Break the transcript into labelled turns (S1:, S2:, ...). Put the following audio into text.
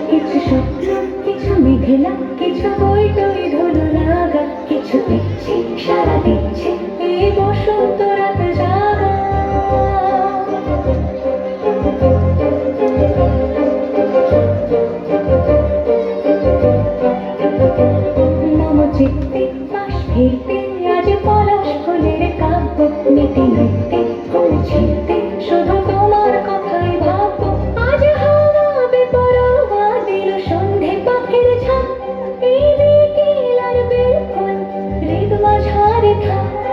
S1: কিছু স্বপ্ন, কিছু মেঘলা, কিছু বই টই ধুলো লাগা, কিছু ইচ্ছে সারা দিচ্ছে এই বসন্ত রাত জাগা। মম চিত্তে পাশ ফিরতে আজ পলাশ ফুলের কাব্য, নিতে নিতে পৌঁছিতে শুধু তোমার কথাই ভাববো। আজ হাওয়া বেপরোয়া দিল সন্ধে পাখির ঝাঁক, এই বিকেল আর বিলকুল হৃদ মাঝারে থাক।